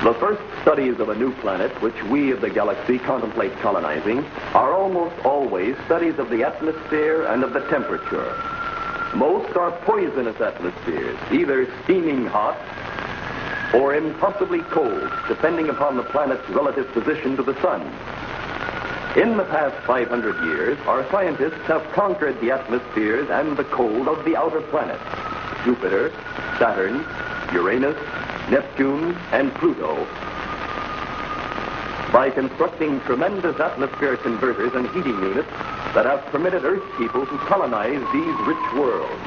The first studies of a new planet, which we of the galaxy contemplate colonizing, are almost always studies of the atmosphere and of the temperature. Most are poisonous atmospheres, either steaming hot or impossibly cold, depending upon the planet's relative position to the sun. In the past 500 years, our scientists have conquered the atmospheres and the cold of the outer planets: Jupiter, Saturn, Uranus, Neptune, and Pluto. By constructing tremendous atmosphere converters and heating units that have permitted Earth people to colonize these rich worlds.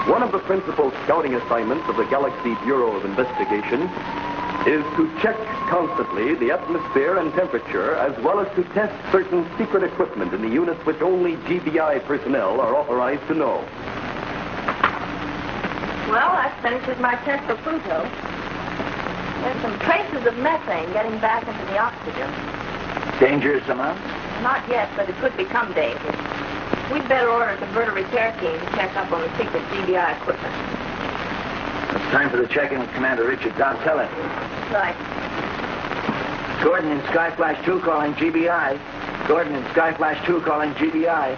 One of the principal scouting assignments of the Galactic Bureau of Investigation is to check constantly the atmosphere and temperature, as well as to test certain secret equipment in the units which only GBI personnel are authorized to know. Well, that finishes my test for Pluto. There's some traces of methane getting back into the oxygen. Dangerous amount? Not yet, but it could become dangerous. We'd better order a converter repair team to check up on the secret GBI equipment. It's time for the check-in with Commander Richards. I'll tell him. Right. Gordon in Skyflash 2 calling GBI. Gordon in Skyflash 2 calling GBI.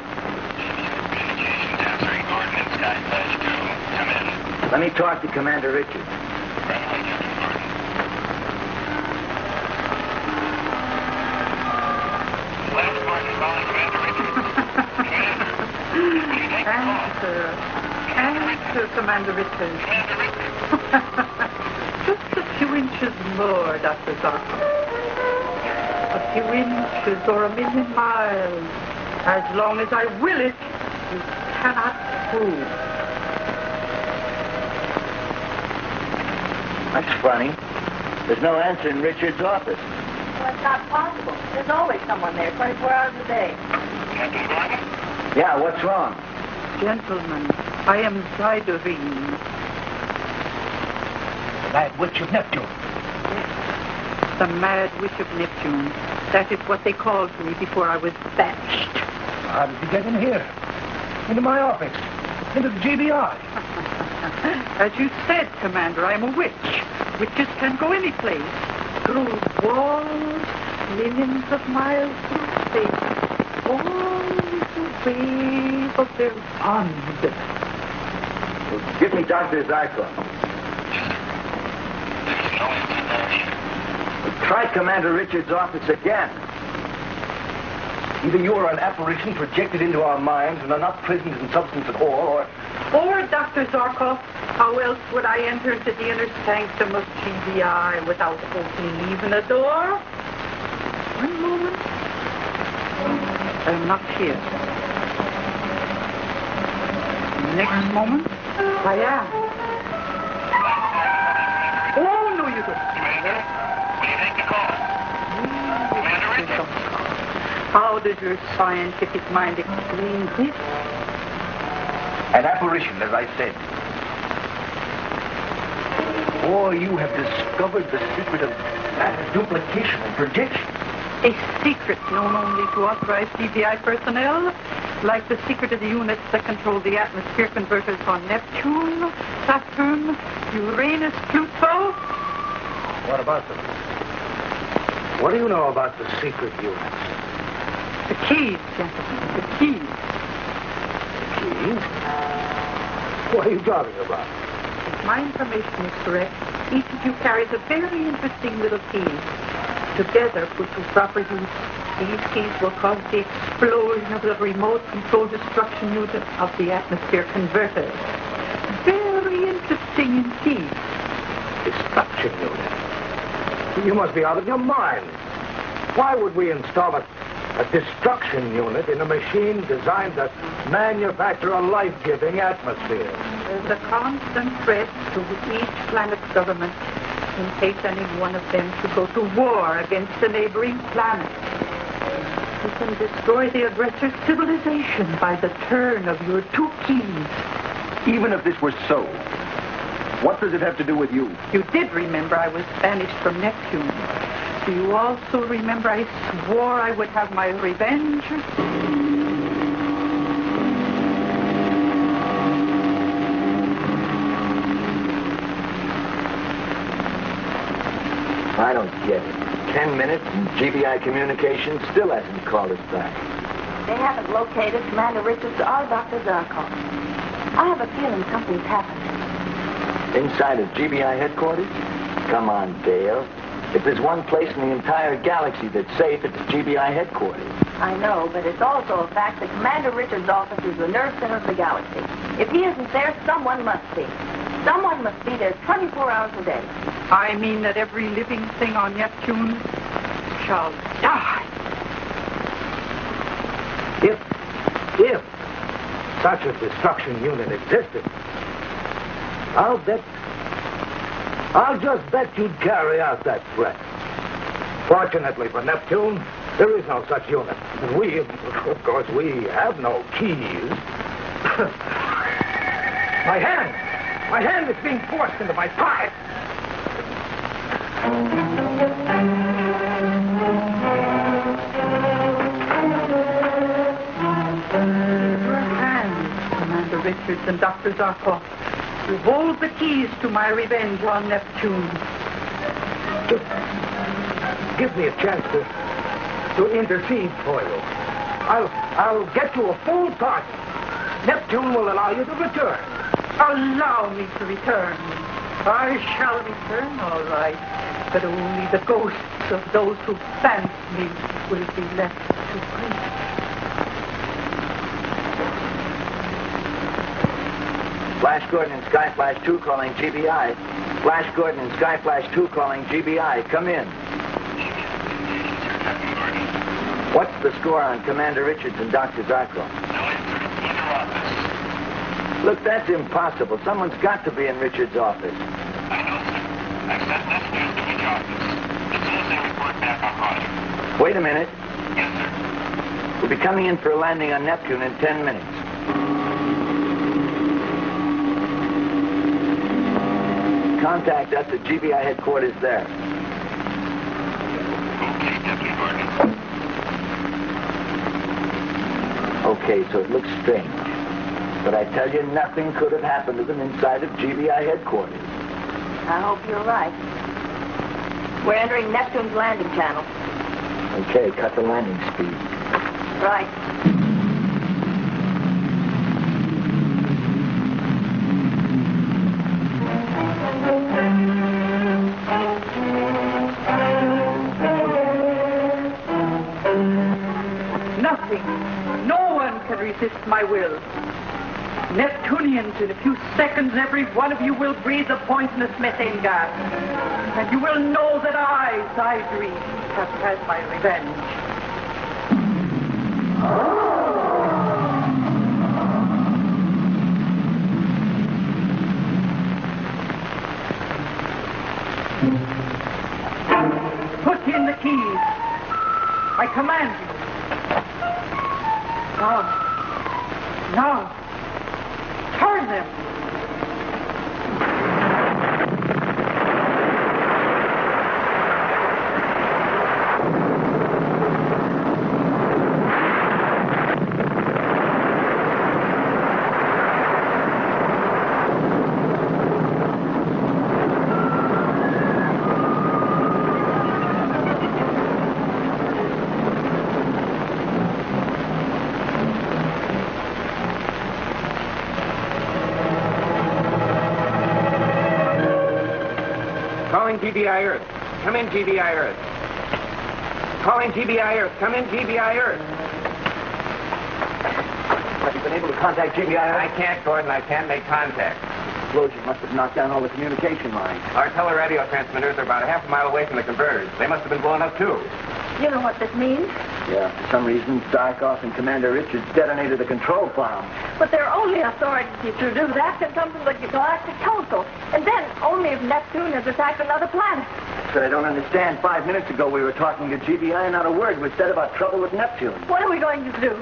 Answering Gordon in Skyflash 2. Come in. Let me talk to Commander Richards. Last Gordon calling Commander Richards. Answer, Commander Richards. Just a few inches more, Dr. Zarkov. A few inches or a million miles. As long as I will it, you cannot prove. That's funny. There's no answer in Richards' office. Well, it's not possible. There's always someone there, 24 hours a day. Captain Gordon? Yeah, what's wrong? Gentlemen, I am Zydereen. The Mad Witch of Neptune. Yes, the Mad Witch of Neptune. That is what they called me before I was banished. How did you get in here? Into my office? Into the GBI? As you said, Commander, I'm a witch. Witches can go any place. Through walls, millions of miles through space. All the wave of their wand. Well, give me Dr. Zarkov. There's no answer there either. Try Commander Richards' office again. Either you are an apparition projected into our minds and are not present in substance at all, Or, Dr. Zarkov, how else would I enter into the inner sanctum of GBI without opening even a door? One moment. I'm not here. Next moment, I am. Oh, no, you don't. What do you think to call it? Commander Richards? How does your scientific mind explain this? an apparition, as I said. Or you have discovered the secret of matter duplication and projection. A secret known only to authorized GBI personnel, like the secret of the units that control the atmosphere converters on Neptune, Saturn, Uranus, Pluto. What about them? What do you know about the secret units? The keys, gentlemen, the keys. Keys? What are you talking about? If my information is correct, each of you carries a very interesting little key. Together, put to proper use, these keys will cause the explosion of the remote control destruction unit of the atmosphere converters. Very interesting indeed. Destruction unit? You must be out of your mind. Why would we install a destruction unit in a machine designed to manufacture a life-giving atmosphere? There's a constant threat to each planet's government in case any one of them should go to war against a neighboring planet. You can destroy the aggressor's civilization by the turn of your two keys. Even if this were so, what does it have to do with you? You did remember I was banished from Neptune. Do you also remember I swore I would have my revenge? I don't get it. 10 minutes and GBI Communications still hasn't called us back. They haven't located Commander Richards or Dr. Zarkov. I have a feeling something's happened. Inside of GBI headquarters? Come on, Dale. If there's one place in the entire galaxy that's safe, it's GBI headquarters. I know, but it's also a fact that Commander Richards' office is the nerve center of the galaxy. If he isn't there, someone must be. Someone must be there 24 hours a day. I mean that every living thing on Neptune shall die. If such a destruction unit existed, I'll just bet you'd carry out that threat. Fortunately for Neptune, there is no such unit. And we, of course, we have no keys. My hand is being forced into my pocket. Your hands, Commander Richards and Dr. Zarkov. You hold the keys to my revenge on Neptune. Just give me a chance to intercede for you. I'll get you a full pardon. Neptune will allow you to return. Allow me to return. I shall return, all right. But only the ghosts of those who plant me will be left to grieve. Flash Gordon and Sky Flash 2 calling GBI. Flash Gordon and Sky Flash 2 calling GBI. Come in. What's the score on Commander Richards and Dr. Zarkov? Look, that's impossible. Someone's got to be in Richards' office. I know, sir. I've sent messages to each office. As soon as they report back, I'll call you. Wait a minute. Yes, sir. We'll be coming in for a landing on Neptune in 10 minutes. Contact us at GBI headquarters there. Okay, Captain Gordon. Okay, so it looks strange. But I tell you, nothing could have happened to them inside of GBI headquarters. I hope you're right. We're entering Neptune's landing channel. Okay, cut the landing speed. Right. Nothing, no one can resist my will. Neptunians, in a few seconds, every one of you will breathe the poisonous methane gas. And you will know that I, Zydereen, have had my revenge. Put in the keys. I command you. Now. Turn them. Calling GBI Earth. Come in, GBI Earth. Calling GBI Earth. Come in, GBI Earth. Have you been able to contact GBI Earth? I can't, Gordon. I can't make contact. The explosion must have knocked down all the communication lines. Our teleradio transmitters are about a half a mile away from the converters. They must have been blown up, too. You know what this means? Yeah, for some reason, Zarkov and Commander Richards detonated the control bomb. But their only authority to do that can come from the Galactic Council. And then only if Neptune has attacked another planet. But I don't understand. 5 minutes ago, we were talking to GBI and not a word was said about trouble with Neptune. What are we going to do?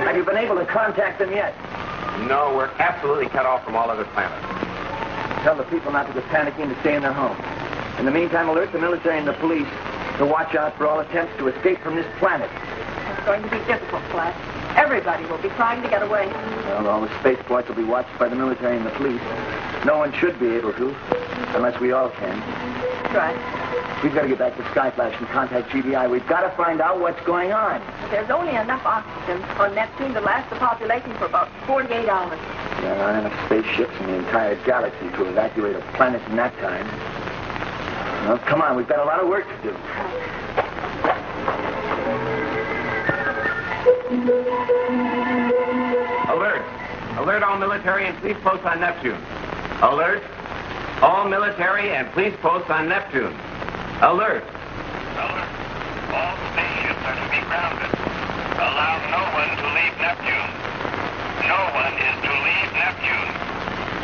Have you been able to contact them yet? No, we're absolutely cut off from all other planets. Tell the people not to get panicking to stay in their homes. In the meantime, alert the military and the police to watch out for all attempts to escape from this planet. It's going to be difficult, Flash. Everybody will be trying to get away. Well, all the spaceports will be watched by the military and the police. No one should be able to, unless we all can. That's right. We've got to get back to Skyflash and contact GBI. We've got to find out what's going on. But there's only enough oxygen on Neptune to last the population for about 48 hours. There aren't enough spaceships in the entire galaxy to evacuate a planet in that time. Well, come on, we've got a lot of work to do. Alert. Alert all military and police posts on Neptune. Alert. All military and police posts on Neptune. Alert. Alert. All spaceships are to be grounded. Allow no one to leave Neptune. No one is to leave Neptune.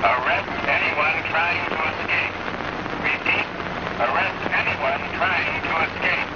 Arrest anyone trying to escape. Repeat. Arrest anyone trying to escape.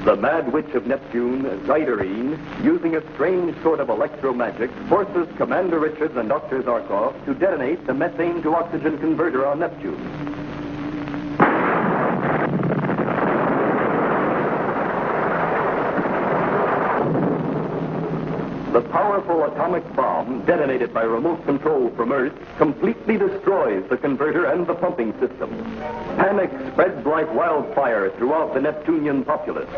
The mad witch of Neptune, Zydereen, using a strange sort of electromagic, forces Commander Richards and Dr. Zarkov to detonate the methane to oxygen converter on Neptune. The powerful atomic bomb, detonated by remote control from Earth, completely destroys the converter and the pumping system. Panic spreads like wildfire throughout the Neptunian populace.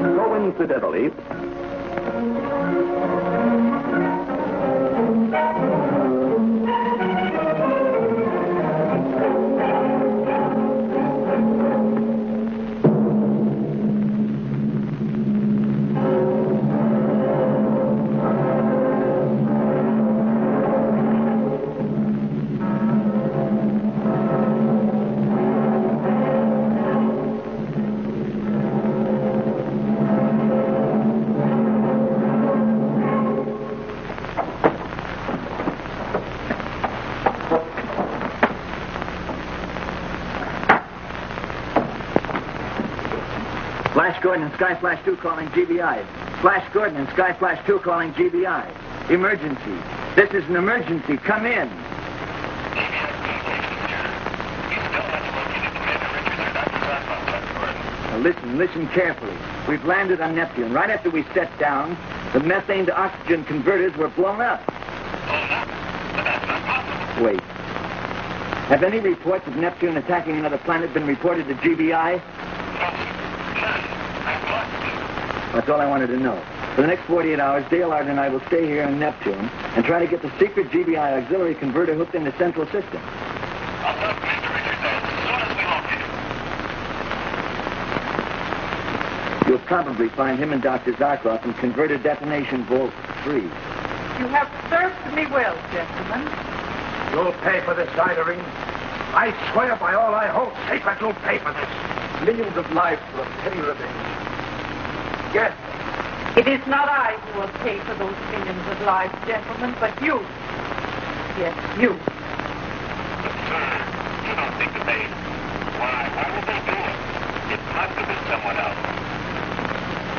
Coincidentally, Flash Gordon and Skyflash 2 calling GBI. Flash Gordon and Skyflash 2 calling GBI. Emergency. This is an emergency. Come in. Now listen carefully. We've landed on Neptune. Right after we set down, the methane to oxygen converters were blown up. Blown up? But that's not possible. Wait. Have any reports of Neptune attacking another planet been reported to GBI? That's all I wanted to know. For the next 48 hours, Dale, Arden, and I will stay here on Neptune and try to get the secret GBI auxiliary converter hooked in the central system. I'll tell Commander Richards as soon as we locate him. You'll probably find him and Dr. Zarkov in converter detonation vault 3. You have served me well, gentlemen. You'll pay for this, Zydereen. I swear by all I hold sacred, you'll pay for this. Millions of lives for a petty revenge. Yes. It is not I who will pay for those millions of lives, gentlemen, but you. Yes, you. But, sir, you don't think that they... Why would they do it? It must have been someone else.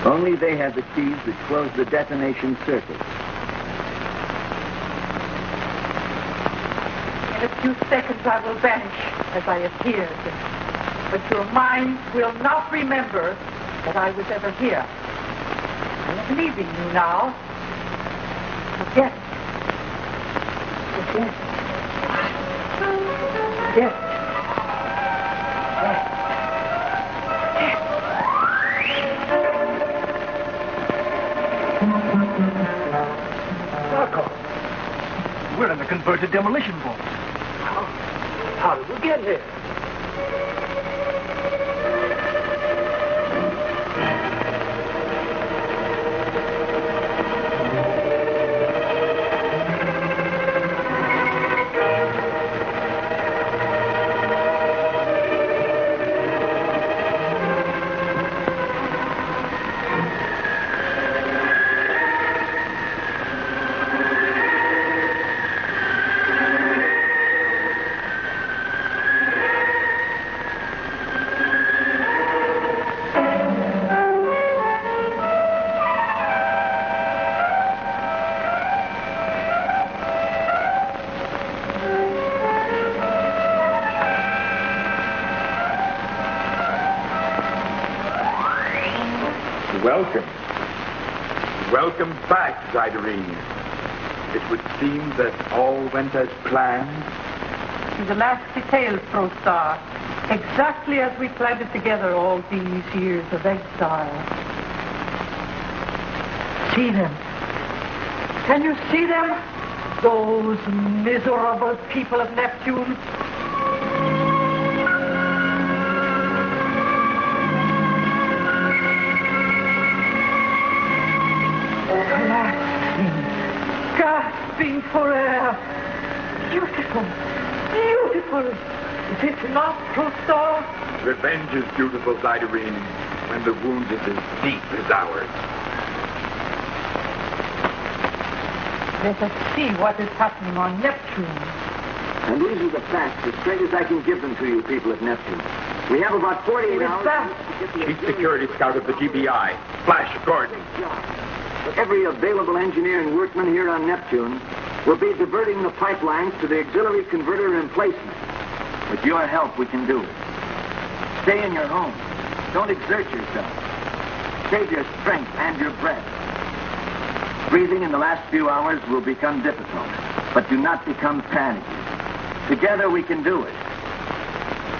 Oh, Only they have the keys that close the detonation circuit. In a few seconds I will vanish as I appeared. But your mind will not remember that I was ever here. I am leaving you now. Forget. Forget. Forget. Zarkov, we're in the converted demolition vault. How did we get here? Welcome. Welcome back, Zydereen. It would seem that all went as planned. To the last detail, ProStar. Exactly as we planned it together all these years of exile. See them. Can you see them? Those miserable people of Neptune. Gasping for air. Beautiful. Beautiful. Is it not, ProStar? Revenge is beautiful, Zydereen, when the wound is as deep as ours. Let us see what is happening on Neptune. And these are the facts, as straight as I can give them to you, people of Neptune. We have about 48 hours to get the Chief Security Scout of the GBI, Flash Gordon. Every available engineer and workman here on Neptune will be diverting the pipelines to the auxiliary converter emplacement. With your help, we can do it. Stay in your home. Don't exert yourself. Save your strength and your breath. Breathing in the last few hours will become difficult, but do not become panicky. Together we can do it.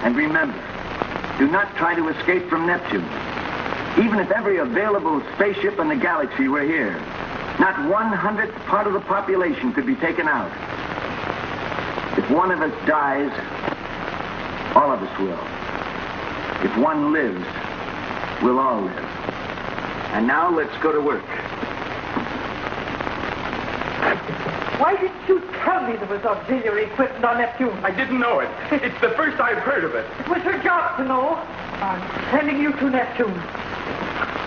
And remember, do not try to escape from Neptune. Even if every available spaceship in the galaxy were here, not 1/100th part of the population could be taken out. If one of us dies, all of us will. If one lives, we'll all live. And now let's go to work. Why didn't you tell me there was auxiliary equipment on Neptune? I didn't know it. It's the first I've heard of it. It was your job to know. I'm sending you to Neptune.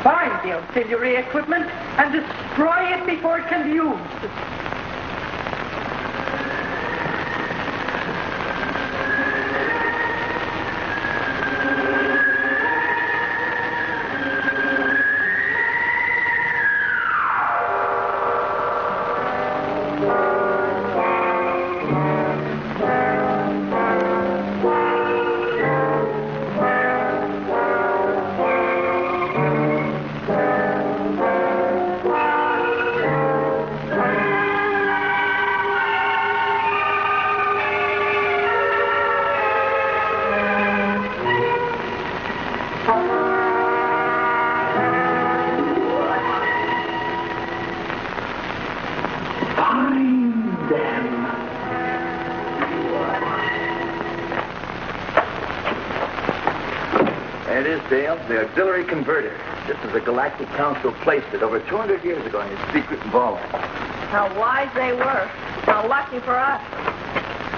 Find the auxiliary equipment and destroy it before it can be used. The auxiliary converter, just as the Galactic Council placed it over 200 years ago in its secret vault. How wise they were. How lucky for us.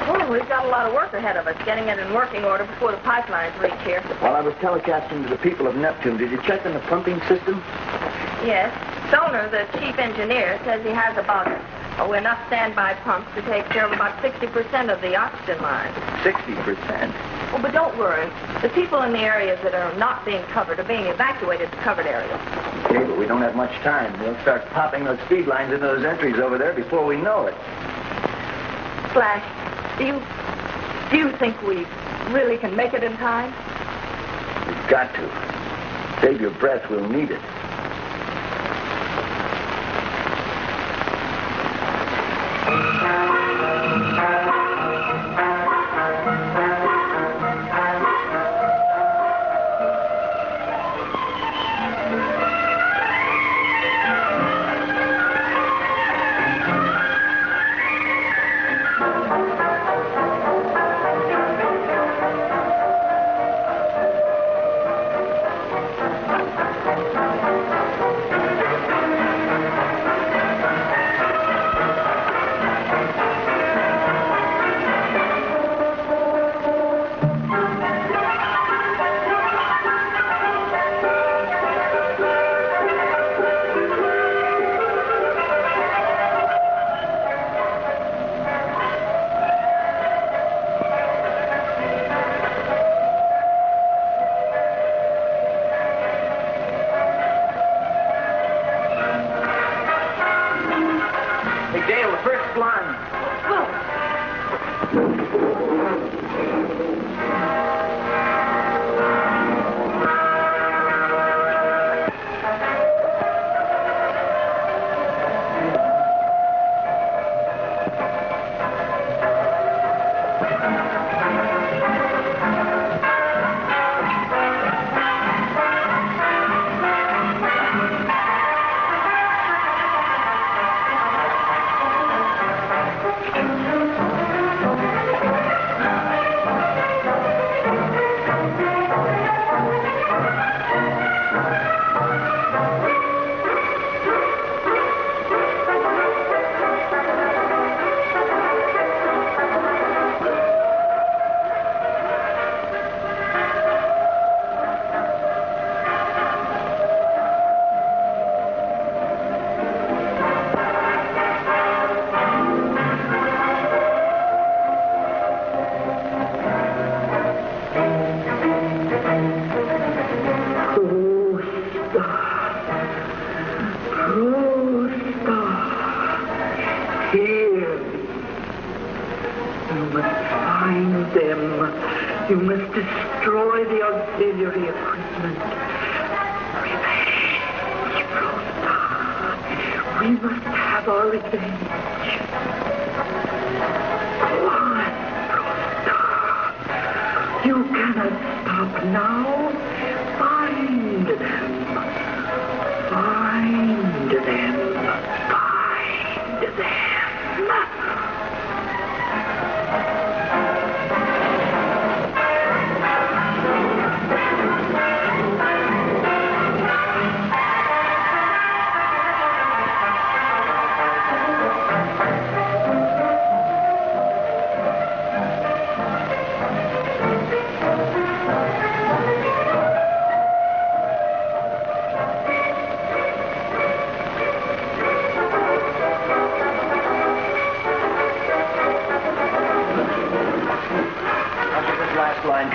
Oh, we've got a lot of work ahead of us, getting it in working order before the pipelines reach here. While I was telecasting to the people of Neptune, did you check on the pumping system? Yes. Stoner, the chief engineer, says he has about enough standby pumps to take care of about 60% of the oxygen line. 60%? Oh, but don't worry. The people in the areas that are not being covered are being evacuated to covered areas. Okay, but we don't have much time. We'll start popping those speed lines into those entries over there before we know it. Flash, do you think we really can make it in time? We've got to. Save your breath, we'll need it. You must destroy the auxiliary equipment. Revenge, Rosa. We must have our revenge. Go on, Rosa. You cannot stop now. Find them. Find them. Find them.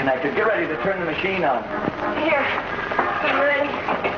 Connector. Get ready to turn the machine on. Here. I'm ready.